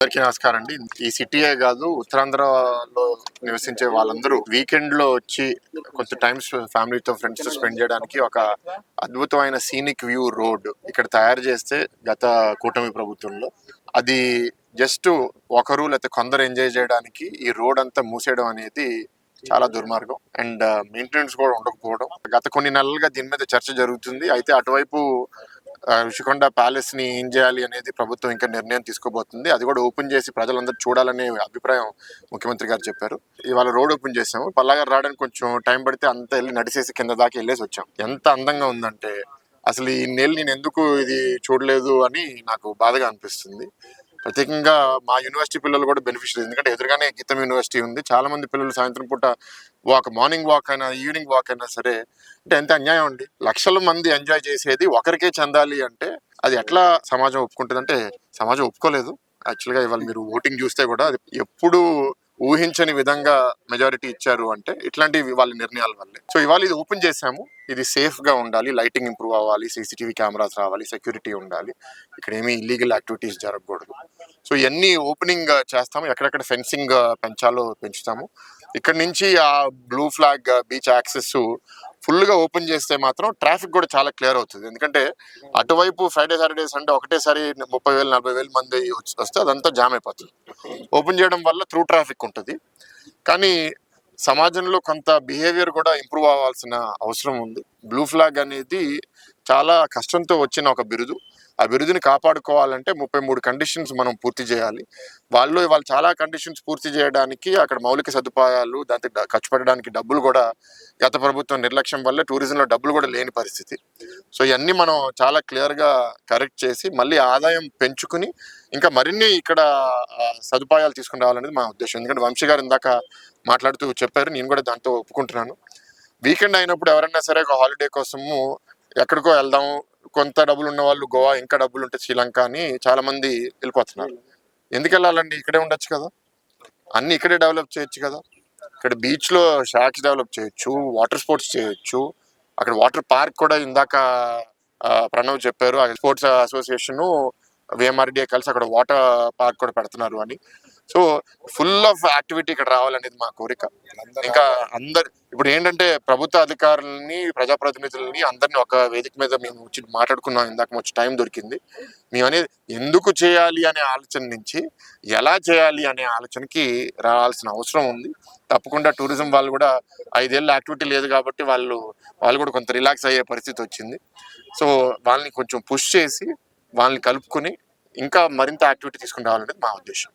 అందరికీ నమస్కారం అండి. ఈ సిటీయే కాదు, ఉత్తరాంధ్రలో నివసించే వాళ్ళందరూ వీకెండ్ లో వచ్చి కొంత టైమ్స్ ఫ్యామిలీతో ఫ్రెండ్స్ తో స్పెండ్ చేయడానికి ఒక అద్భుతమైన సీనిక్ వ్యూ రోడ్ ఇక్కడ తయారు చేస్తే గత కూటమి ప్రభుత్వంలో అది జస్ట్ ఒకరు లేకపోతే కొందరు ఎంజాయ్ చేయడానికి ఈ రోడ్ అంతా మూసేయడం అనేది చాలా దుర్మార్గం. అండ్ మెయింటెనెన్స్ కూడా ఉండకపోవడం. గత కొన్ని నెలలుగా దీని మీద చర్చ జరుగుతుంది. అయితే అటువైపు ఋషికొండ ప్యాలెస్ ని ఏం చేయాలి అనేది ప్రభుత్వం ఇంకా నిర్ణయం తీసుకోబోతుంది. అది కూడా ఓపెన్ చేసి ప్రజలందరూ చూడాలనే అభిప్రాయం ముఖ్యమంత్రి గారు చెప్పారు. ఇవాళ రోడ్ ఓపెన్ చేసాము. పల్లాగారు రావడానికి కొంచెం టైం పడితే అంతా వెళ్ళి నడిచేసి కింద దాకా వెళ్ళేసి వచ్చాం. ఎంత అందంగా ఉందంటే అసలు ఈ నెల నేను ఎందుకు ఇది చూడలేదు అని నాకు బాధగా అనిపిస్తుంది. ప్రత్యేకంగా మా యూనివర్సిటీ పిల్లలు కూడా బెనిఫిషియరీ, ఎందుకంటే ఎదురుగానే గీతం యూనివర్సిటీ ఉంది. చాలా మంది పిల్లలు సాయంత్రం పూట మార్నింగ్ వాక్ అయినా ఈవినింగ్ వాక్ అయినా సరే, అంటే ఎంత అన్యాయం అండి. లక్షల మంది ఎంజాయ్ చేసేది ఒకరికే చెందాలి అంటే అది ఎట్లా సమాజం ఒప్పుకుంటుంది? అంటే సమాజం ఒప్పుకోలేదు. యాక్చువల్గా ఇవాళ మీరు ఓటింగ్ చూస్తే కూడా అది ఎప్పుడు ఊహించని విధంగా మెజారిటీ ఇచ్చారు అంటే ఇట్లాంటి వాళ్ళ నిర్ణయాల వల్లే. సో ఇవాళ ఇది ఓపెన్ చేసాము. ఇది సేఫ్ గా ఉండాలి, లైటింగ్ ఇంప్రూవ్ అవ్వాలి, సీసీటీవీ కెమెరాస్ రావాలి, సెక్యూరిటీ ఉండాలి, ఇక్కడ ఏమీ ఇల్లీగల్ యాక్టివిటీస్ జరగకూడదు. సో ఇవన్నీ ఓపెనింగ్ చేస్తాము. ఎక్కడెక్కడ ఫెన్సింగ్ పెంచాలో పెంచుతాము. ఇక్కడ నుంచి ఆ blue flag beach access full గా ఓపెన్ చేస్తే మాత్రం ట్రాఫిక్ కూడా చాలా క్లియర్ అవుతుంది. ఎందుకంటే అటువైపు ఫ్రైడే సాటర్డే సండే ఒకటేసారి 30,000 40,000 మంది వస్తే అదంతా జామ్ అయిపోతుంది. ఓపెన్ చేయడం వల్ల త్రూ ట్రాఫిక్ ఉంటుంది. కానీ సమాజంలో కొంత బిహేవియర్ కూడా ఇంప్రూవ్ అవ్వాల్సిన అవసరం ఉంది. బ్లూ ఫ్లాగ్ అనేది చాలా కష్టంతో వచ్చిన ఒక బిరుదు. ఆ బిరుదుని కాపాడుకోవాలంటే 33 కండిషన్స్ మనం పూర్తి చేయాలి. వాళ్ళు చాలా కండిషన్స్ పూర్తి చేయడానికి అక్కడ మౌలిక సదుపాయాలు, దానికి ఖర్చు పెట్టడానికి డబ్బులు కూడా గత ప్రభుత్వం నిర్లక్ష్యం వల్ల టూరిజంలో డబ్బులు కూడా లేని పరిస్థితి. సో ఇవన్నీ మనం చాలా క్లియర్గా కరెక్ట్ చేసి మళ్ళీ ఆదాయం పెంచుకుని ఇంకా మరిన్ని ఇక్కడ సదుపాయాలు తీసుకుని రావాలనేది మా ఉద్దేశం. ఎందుకంటే వంశీ గారు ఇందాక మాట్లాడుతూ చెప్పారు, నేను కూడా దాంతో ఒప్పుకుంటున్నాను. వీకెండ్ అయినప్పుడు ఎవరైనా సరే ఒక హాలిడే కోసము ఎక్కడికో వెళ్దాం, కొంత డబ్బులు ఉన్న వాళ్ళు గోవా, ఇంకా డబ్బులు ఉంటే శ్రీలంక అని చాలా మంది వెళ్ళిపోతున్నారు. ఎందుకు వెళ్ళాలండి? ఇక్కడే ఉండొచ్చు కదా, అన్ని ఇక్కడే డెవలప్ చేయొచ్చు కదా. ఇక్కడ బీచ్ లో షాక్స్ డెవలప్ చేయొచ్చు, వాటర్ స్పోర్ట్స్ చేయొచ్చు. అక్కడ వాటర్ పార్క్ కూడా ఇందాక ప్రణవ్ చెప్పారు, స్పోర్ట్స్ అసోసియేషన్ విఎంఆర్డిఏ కలిసి అక్కడ వాటర్ పార్క్ కూడా పెడుతున్నారు అని. సో ఫుల్ ఆఫ్ యాక్టివిటీ ఇక్కడ రావాలనేది మా కోరిక. ఇంకా అందరు ఇప్పుడు ఏంటంటే ప్రభుత్వ అధికారులని, ప్రజాప్రతినిధులని అందరినీ ఒక వేదిక మీద మేము వచ్చి మాట్లాడుకున్నాం. ఇందాక వచ్చి టైం దొరికింది. మేము అనేది ఎందుకు చేయాలి అనే ఆలోచన నుంచి ఎలా చేయాలి అనే ఆలోచనకి రావాల్సిన అవసరం ఉంది. తప్పకుండా టూరిజం వాళ్ళు కూడా 5 ఏళ్ళ యాక్టివిటీ లేదు కాబట్టి వాళ్ళు కూడా కొంత రిలాక్స్ అయ్యే పరిస్థితి వచ్చింది. సో వాళ్ళని కొంచెం పుష్ చేసి వాళ్ళని కలుపుకొని ఇంకా మరింత యాక్టివిటీ తీసుకుని రావాలనేది మా ఉద్దేశం.